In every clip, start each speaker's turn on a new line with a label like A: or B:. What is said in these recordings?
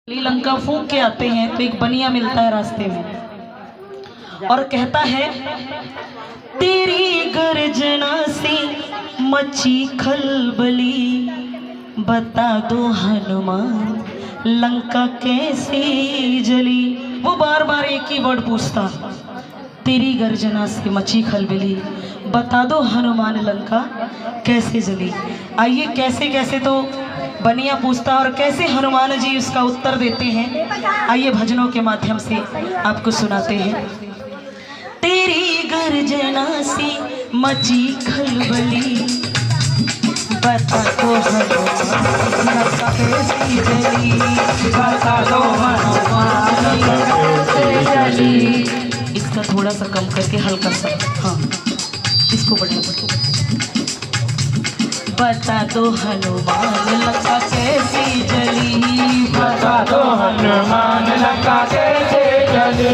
A: लंका फूंक के आते हैं तो एक बनिया मिलता है रास्ते में और कहता है, तेरी गर्जना से मची खलबली, बता दो हनुमान लंका कैसे जली। वो बार बार एक ही वर्ड पूछता, तेरी गर्जना से मची खलबली, बता दो हनुमान लंका कैसे जली। आइए कैसे कैसे तो बनिया पूछता और कैसे हनुमान जी उसका उत्तर देते हैं, आइए भजनों के माध्यम से आपको सुनाते हैं। तेरी गर्जना से मची खलबली, बता दो हनुमान लंका कैसे जली, बता दो हनुमान लंका कैसे जली। इसका थोड़ा सा कम करके हल्का सा, हाँ इसको बढ़िया बता दो हनुमान लंका कैसे जली,
B: बता दो हनुमान लंका कैसे जली।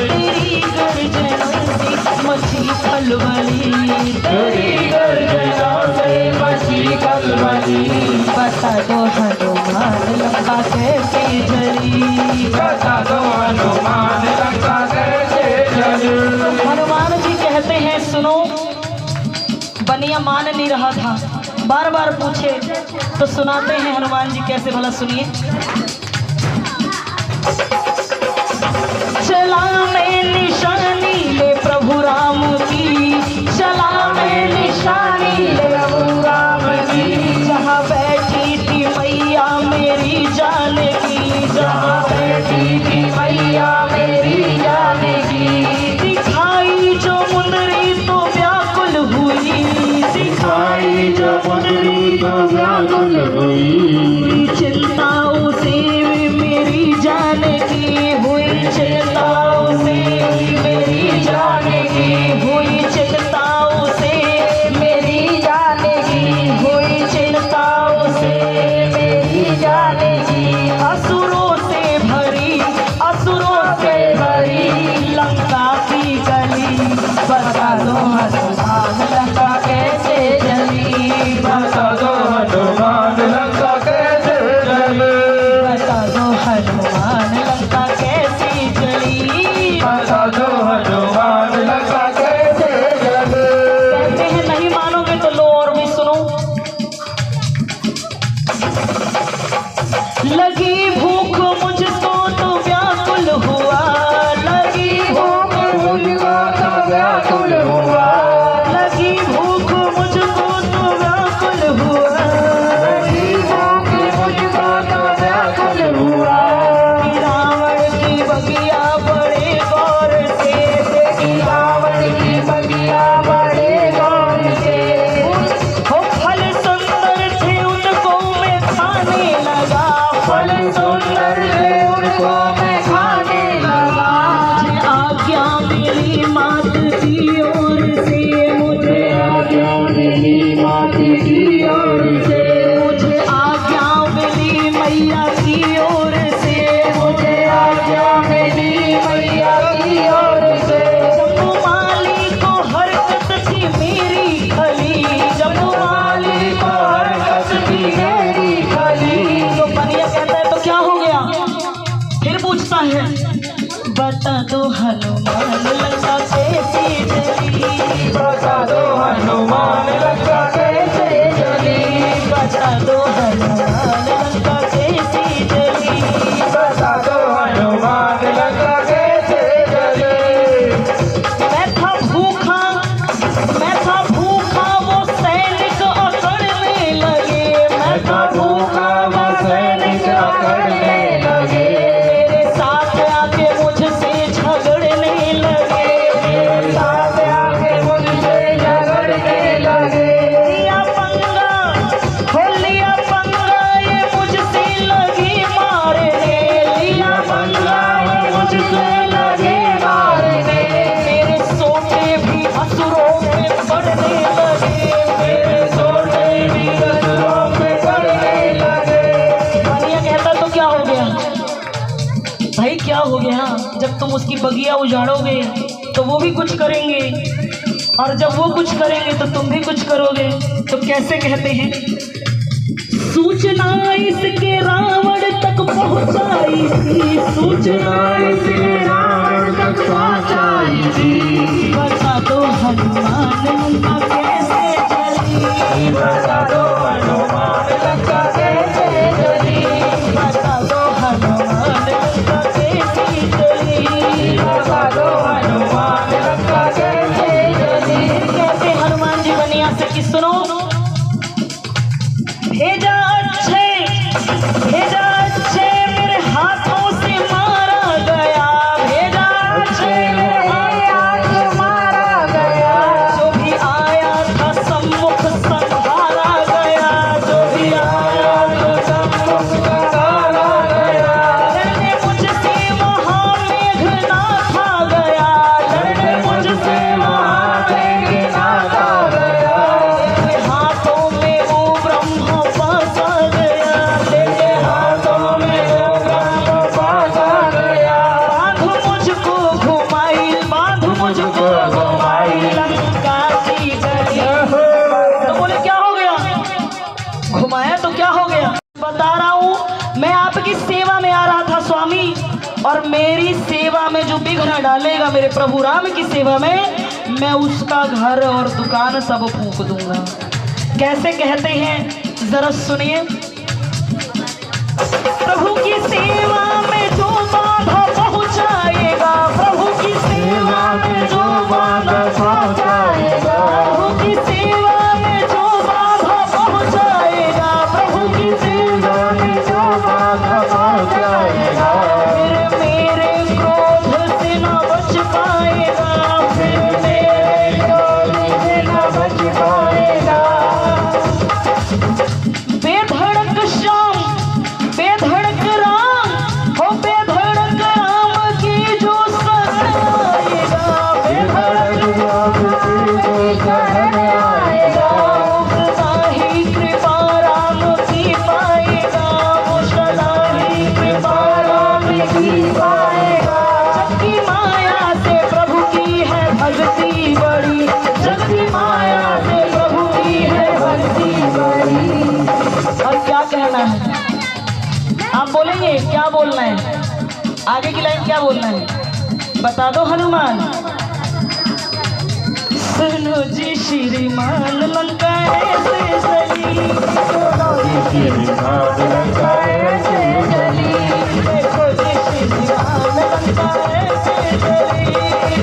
A: तेरी गर्जना से मची खलबली,
B: तेरी गर्जना से मची खलबली,
A: बता दो हनुमान लंका कैसे जली,
B: बता दो हनुमान लंका कैसे जली।
A: हनुमान जी कहते हैं, सुनो। बनिया मान नहीं रहा था, बार बार पूछे तो सुनाते हैं हनुमान जी कैसे, भला सुनिए। चला मैं निशानी ले प्रभु राम की, चला मैं निशानी ले प्रभु राम की, जहाँ बैठी थी मैया मेरी जान की,
B: जहाँ बैठी थी मैया मेरी जान की,
A: दिखाई जो मुंदरी तो व्याकुल हुई,
B: दिखाई जो मुंदरी तो व्याकुल हुई,
A: चिंताओं से मेरी जान की हुई, चिंताओं से मेरी जान की हुई, चिंताओं से मेरी जान की हुई, चिंताओं से मेरी जान की। असुरों से भरी, असुरों से भरी लंका की गली, बता दो हनुमान लंका कैसे जली,
B: बता दो हनुमान लंका कैसे जली,
A: बता दो हनुमान लंका कैसे जली,
B: बता दो हनुमान लंका कैसे जली।
A: कहते हैं नहीं मानोगे तो लो और भी सुनो। लगी भूख मुझको तो व्याकुल हुआ, लगी भूख
B: मुझको तो व्याकुल हुआ,
A: लगी भूख मुझको तो व्याकुल हुआ,
B: लगी भूख मुझको तो व्याकुल हुआ,
A: रावण की बगिया बड़े गौर से देखी,
B: रावण की बगिया बड़े गौर से,
A: हो फल सुंदर थे उनको मैं खाने लगा,
B: फल सुंदर थे उनको मैं खाने लगा,
A: मुझे आज्ञा मिली मात की ओर से, मुझे
B: आज्ञा मिली मात की ओर से,
A: मुझे आज्ञा मिली मैया की ओर से,
B: मुझे आज्ञा मिली मैया की ओर से,
A: जम्मू माली को हरकत थी मेरी खली, जम्मू माली
B: को हरकत थी मेरी खली,
A: तो बनिया कहता है तो क्या हो गया, फिर पूछता है, बता दो हनुमान लंका कैसे जली,
B: बता दो हनुमान लंका कैसे जली,
A: बता दो हनुमान लंका कैसे जली,
B: बता दो हनुमान लंका कैसे जली।
A: मैं था भूखा, मैं था भूखा वो सैनिक अकड़ने लगे, मैं था
B: भूखा वो सैनिक अकड़ने लगे,
A: मेरे साथ आके मुझसे झगड़ने लगे,
B: मेरे साथ आके मुझसे झगड़ने लगे,
A: लिया पंगा, हो लिया पंगा ये मुझसे लगी मारने, लिया पंगा ये मुझसे लगे मारने, मेरे सोटे भी असुरों में पड़ने लगे,
B: मेरे सोटे भी असुरों में पड़ने लगे।
A: बनिया कहता तो क्या हो गया भाई, क्या हो गया, जब तुम उसकी बगिया उजाड़ोगे तो वो भी कुछ करेंगे, और जब वो कुछ करेंगे तो तुम भी कुछ करोगे, तो कैसे कहते हैं, सूचना इसके रावण तक पहुंचाई थी, सूचना
B: इसके रावण तक पहुंचाई थी।
A: बता दो हनुमान लंका कैसे जली,
B: बता दो हनुमान लंका कैसे जली,
A: बता दो हनुमान लंका कैसे जली,
B: बता दो हनुमान लंका कैसे जली।
A: कहते हनुमान जी बनिया से कि सुनो, भेजा अच्छे मेरे हाथों से मारा गया, भेजा अच्छे मेरे हाथ से मारा गया, जो भी आया था सम्मुख संहारा गया, जो भी आया था सम्मुख संहारा गया। लड़ने मुझसे वहाँ मेघनाथ आ गया, लड़ने मुझसे वहाँ मेघनाथ आ गया, मेरे हाथों में वो ब्रह्म पास आ गया, तेरे हाथों में वो ब्रह्म पास आ गया। बांध मुझको घुमाई लंका की गली। तो बोले क्या हो गया, घुमाया तो क्या हो गया। बता रहा हूँ मैं आपकी सेवा में आ रहा था स्वामी, और मेरी सेवा में जो विघ्न डालेगा मेरे प्रभु राम की सेवा में, मैं उसका घर और दुकान सब फूंक दूंगा। कैसे कहते हैं जरा सुनिए। प्रभु की सेवा में जो बाधा पहुंचाएगा, प्रभु की सेवा में जो बाधा पहुंचाएगा, प्रभु की सेवा में जो बाधा पहुंचाएगा, प्रभु की सेवा में जो बाधा पहुंचाएगा, फिर मेरे क्रोध से न बच पाएगा, फिर मेरे क्रोध से न बच पाएगा। बेधड़क श्याम बेधड़क राम हो, बेधड़क राम की जो सहायगा, बेधड़क राम की शरण आएगा, वो सदा ही कृपा राम की पाएगा, वो सदा ही कृपा राम की पाएगा। जबकि माया से प्रभु की है भक्ति बड़ी, जबकि माया से प्रभु की है भक्ति बड़ी। और क्या कहना है आप बोलेंगे, क्या बोलना है, आगे की लाइन क्या बोलना है, बता दो हनुमान। सुनो जी श्रीमान लंका ऐसे जली, सुनो जी
B: श्रीमान लंका ऐसे जली,
A: देखो जी श्रीमान लंका ऐसे जली,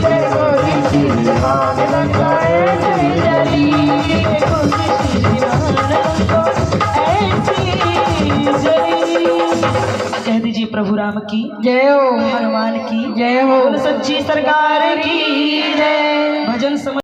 A: देखो जी
B: श्रीमान लंका ऐसे जली,
A: देखो जी श्रीमान लंका ऐसे जली। कह दीजिए प्रभु राम की
B: जय हो,
A: हनुमान की
B: जय हो,
A: सच्ची सरकार की जय। भजन समझ